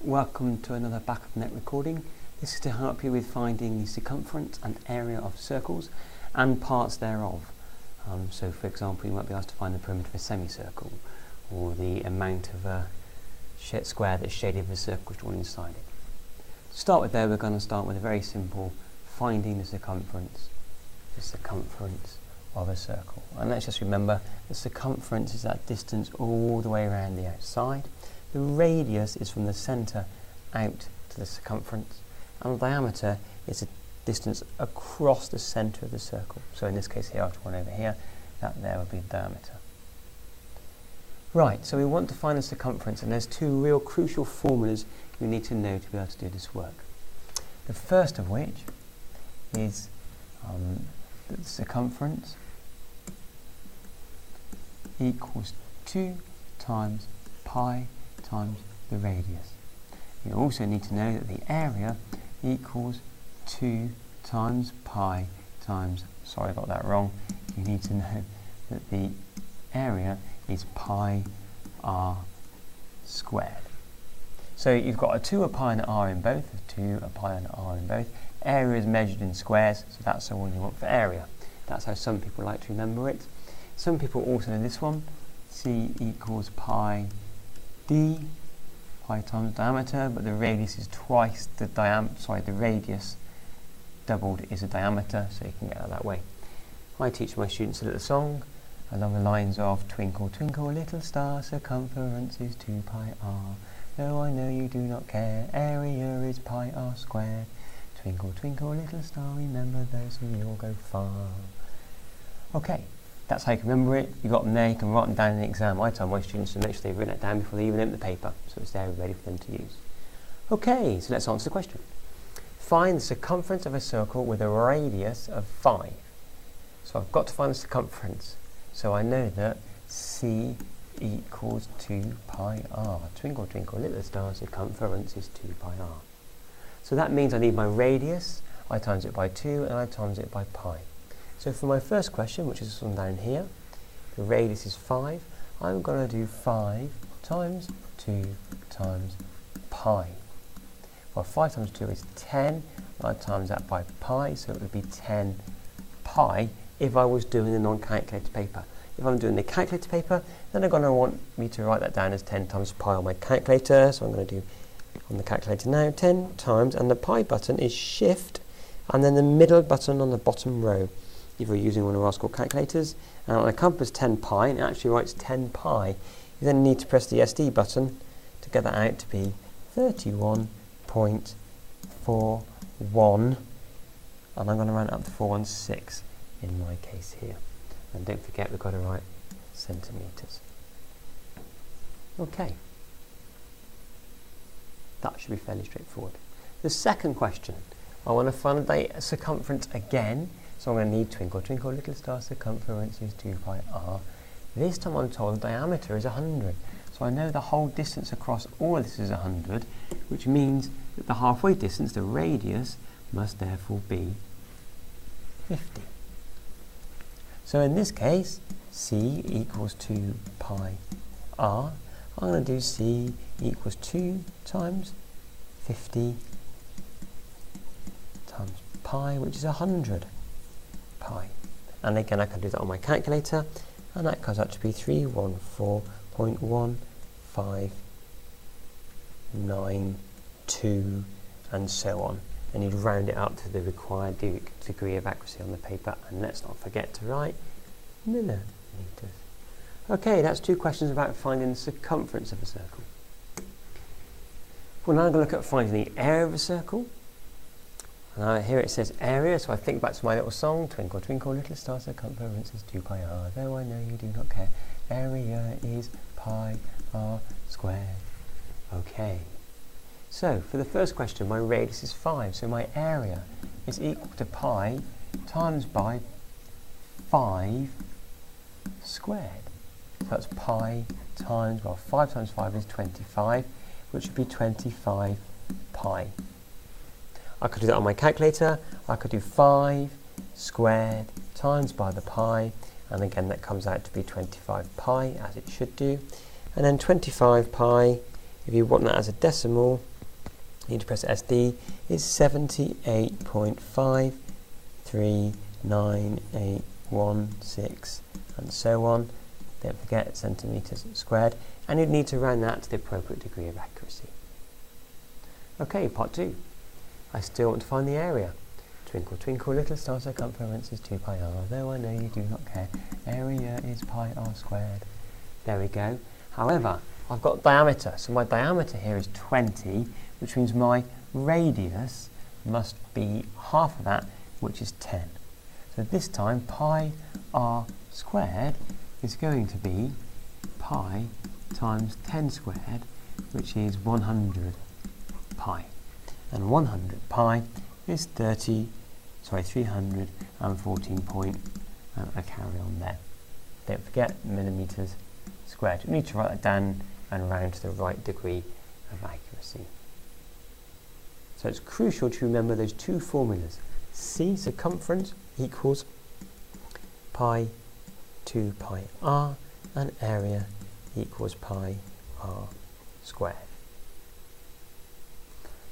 welcome to another back of net recording. This is to help you with finding the circumference and area of circles and parts thereof. So for example, you might be asked to find the perimeter of a semicircle or the amount of a square that's shaded with a circle drawn inside it. To start with there, we're going to start with a very simple finding the circumference of a circle. And let's just remember the circumference is that distance all the way around the outside. The radius is from the centre out to the circumference, and the diameter is a distance across the centre of the circle. So in this case here, I've drawn over here, that there would be the diameter. Right, so we want to find the circumference, and there's two real crucial formulas you need to know to be able to do this work. The first of which is that the circumference equals 2 times pi times the radius. You also need to know that the area equals 2 times pi times, sorry I got that wrong, you need to know that the area is pi r squared. So you've got a 2, a pi and an r in both, a 2, a pi and an r in both. Area is measured in squares, so that's the one you want for area. That's how some people like to remember it. Some people also know this one, c equals pi d, pi times diameter, but the radius is twice the the radius doubled is a diameter, so you can get it that way. I teach my students a little song along the lines of twinkle twinkle little star, circumference is 2 pi r, though I know you do not care, area is pi r squared. Twinkle twinkle little star, remember those and you'll go far. Okay. That's how you can remember it. You've got them there, you can write them down in the exam. I tell my students to make sure they've written it down before they even open the paper, so it's there ready for them to use. Okay, so let's answer the question. Find the circumference of a circle with a radius of 5. So I've got to find the circumference. So I know that c equals 2 pi r. Twinkle twinkle little star, circumference is 2 pi r. So that means I need my radius, I times it by 2 and I times it by pi. So for my first question, which is this one down here, the radius is 5, I'm going to do 5 times 2 times pi. Well, 5 times 2 is 10, I times that by pi, so it would be 10 pi if I was doing the non-calculated paper. If I'm doing the calculated paper, then they're going to want me to write that down as 10 times pi on my calculator, so I'm going to do on the calculator now 10 times, and the pi button is shift, and then the middle button on the bottom row. If you're using one of our school calculators, and on a compass 10 pi, and it actually writes 10 pi, you then need to press the SD button to get that out to be 31.41, and I'm going to round it up to 416 in my case here. And don't forget we've got to write centimetres. Okay. That should be fairly straightforward. The second question, I want to find the circumference again. So I'm going to need twinkle twinkle little star, circumference is 2 pi r. This time I'm told the diameter is 100. So I know the whole distance across all of this is 100, which means that the halfway distance, the radius, must therefore be 50. So in this case, c equals 2 pi r. I'm going to do c equals 2 times 50 times pi, which is 100. Pi. And again I can do that on my calculator, and that comes out to be 314.1592 and so on, and you'd round it up to the required degree of accuracy on the paper, and let's not forget to write millimeters. Okay, that's 2 questions about finding the circumference of a circle. We're now going to look at finding the area of a circle. Here it says area, so I think back to my little song, twinkle twinkle little star, circumference is 2 pi r, though I know you do not care, area is pi r squared. Okay, so for the first question, my radius is 5, so my area is equal to pi times by 5 squared. So that's pi times, well, 5 times 5 is 25, which would be 25 pi. I could do that on my calculator. I could do 5 squared times by the pi, and again that comes out to be 25 pi, as it should do. And then 25 pi, if you want that as a decimal, you need to press SD, is 78.539816 and so on. Don't forget centimetres squared, and you'd need to round that to the appropriate degree of accuracy. Okay, part 2. I still want to find the area. Twinkle, twinkle, little star, circumference is 2 pi r, though I know you do not care. Area is pi r squared. There we go. However, I've got diameter, so my diameter here is 20, which means my radius must be half of that, which is 10. So this time, pi r squared is going to be pi times 10 squared, which is 100 pi. And 100 pi is 314 point, I carry on there. Don't forget millimetres squared. You need to write that down and round to the right degree of accuracy. So it's crucial to remember those two formulas. C, circumference, equals pi 2 pi r, and area equals pi r squared.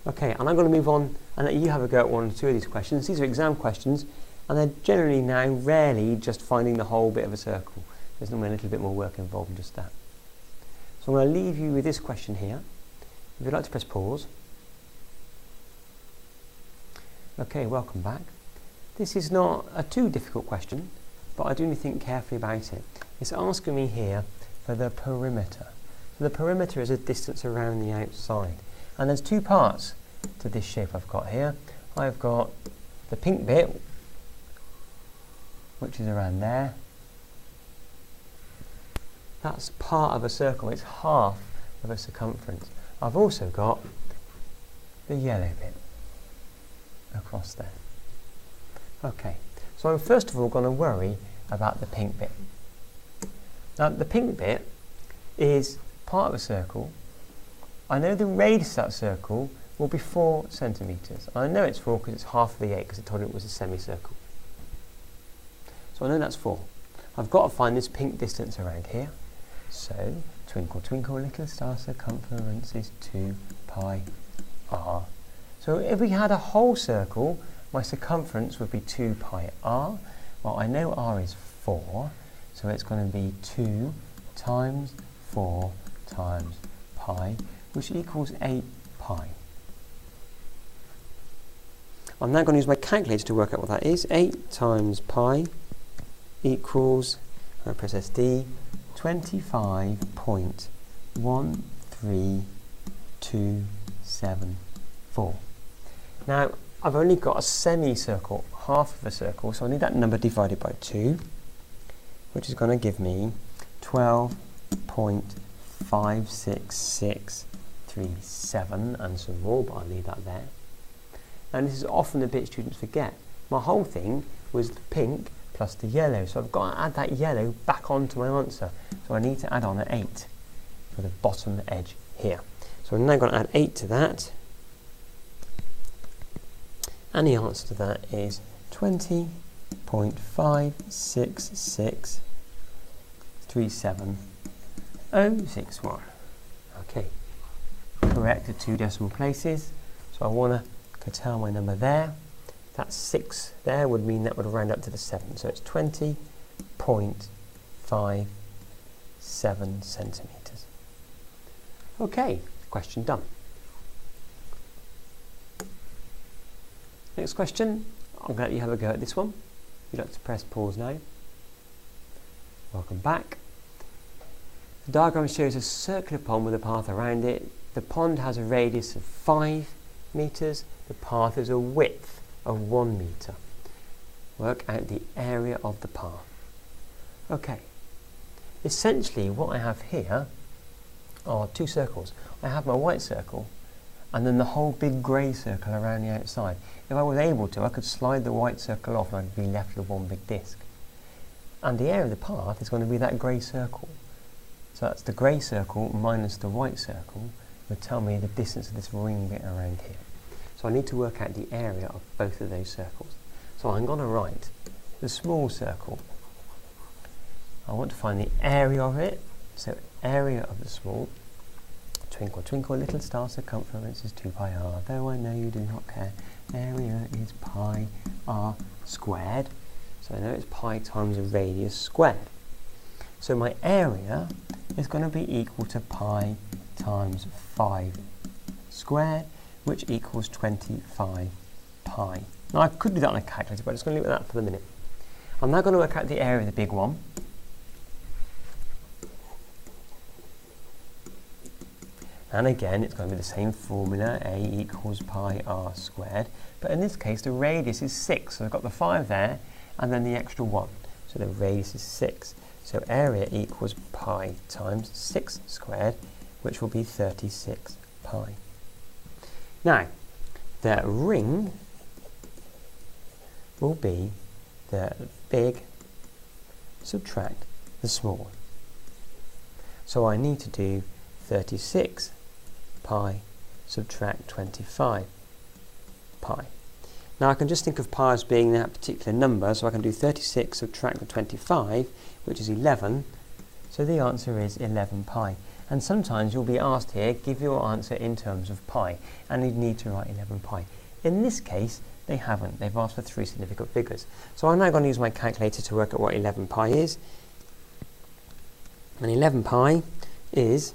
Okay, and I'm going to move on and let you have a go at 1 or 2 of these questions. These are exam questions, and they're generally now rarely just finding the whole bit of a circle. There's normally a little bit more work involved in just that. So I'm going to leave you with this question here. If you'd like to press pause. Okay, welcome back. This is not a too difficult question, but I do need to think carefully about it. It's asking me here for the perimeter. So the perimeter is a distance around the outside. And there's 2 parts to this shape I've got here. I've got the pink bit, which is around there. That's part of a circle, it's half of a circumference. I've also got the yellow bit across there. Okay, so I'm first of all going to worry about the pink bit. Now the pink bit is part of a circle. I know the radius of that circle will be 4 centimetres. I know it's 4 because it's half of the 8 because I told you it was a semicircle. So I know that's 4. I've got to find this pink distance around here. So, twinkle, twinkle, little star, circumference is 2 pi r. So if we had a whole circle, my circumference would be 2 pi r. Well, I know r is 4, so it's going to be 2 times 4 times pi, which equals 8 pi. I'm now going to use my calculator to work out what that is. 8 times pi equals, I press SD, 25.13274. Now, I've only got a semicircle, half of a circle, so I need that number divided by 2, which is going to give me 12.56637 and some more, but I'll leave that there. And this is often the bit students forget. My whole thing was the pink plus the yellow, so I've got to add that yellow back onto my answer. So I need to add on an 8 for the bottom edge here. So I'm now going to add 8 to that, and the answer to that is 20.56637.061. Okay, correct the 2 decimal places. So I want to curtail my number there. That 6 there would mean that would round up to the 7. So it's 20.57 centimetres. Okay, question done. Next question, I'm going to let you have a go at this one. If you'd like to press pause now. Welcome back. The diagram shows a circular pond with a path around it. The pond has a radius of 5 metres. The path is a width of 1 metre. Work out the area of the path. Okay. Essentially what I have here are 2 circles. I have my white circle and then the whole big grey circle around the outside. If I was able to, I could slide the white circle off and I'd be left with one big disc. And the area of the path is going to be that grey circle. So that's the grey circle minus the white circle would tell me the distance of this ring bit around here. So I need to work out the area of both of those circles. So I'm going to write the small circle. I want to find the area of it. So area of the small, Twinkle, twinkle, little star, circumference is 2 pi r, though I know you do not care. Area is pi r squared. So I know it's pi times the radius squared. So my area is going to be equal to pi times 5 squared, which equals 25 pi. Now I could do that on a calculator, but I'm just going to leave it at that for the minute. I'm now going to work out the area of the big one. And again, it's going to be the same formula, A equals pi r squared. But in this case, the radius is 6. So I've got the 5 there, and then the extra 1. So the radius is 6. So area equals pi times 6 squared, which will be 36 pi. Now, the ring will be the big subtract the small. So I need to do 36 pi subtract 25 pi. Now I can just think of pi as being that particular number, so I can do 36 subtract the 25, which is 11, so the answer is 11 pi. And sometimes you'll be asked here, give your answer in terms of pi, and you'd need to write 11 pi. In this case, they haven't. They've asked for 3 significant figures. So I'm now going to use my calculator to work out what 11 pi is. And 11 pi is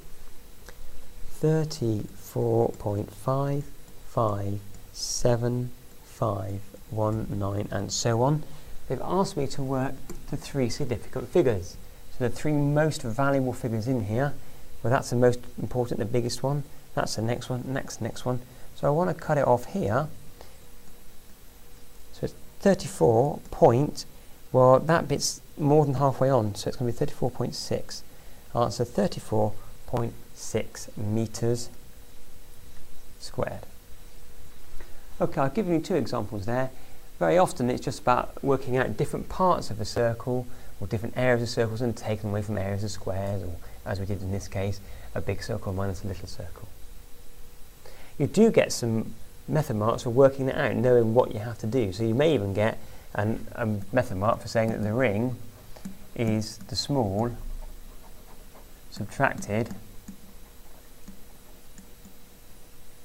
34.557519 and so on. They've asked me to work to 3 significant figures. So the 3 most valuable figures in here, well, that's the most important, the biggest one. That's the next one, next one. So I want to cut it off here. So it's 34 point, well, that bit's more than halfway on, so it's going to be 34.6. Answer 34.6 meters squared. Okay, I've given you 2 examples there. Very often it's just about working out different parts of a circle or different areas of circles and taking them away from areas of squares, or as we did in this case, a big circle minus a little circle. You do get some method marks for working it out, knowing what you have to do. So you may even get a method mark for saying that the ring is the small subtracted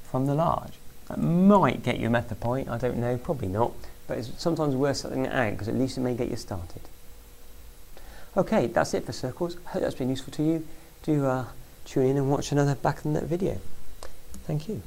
from the large. That might get you a method point, I don't know, probably not, but it's sometimes worth something out because at least it may get you started. Okay, that's it for circles. I hope that's been useful to you. Do tune in and watch another Back in the Net video. Thank you.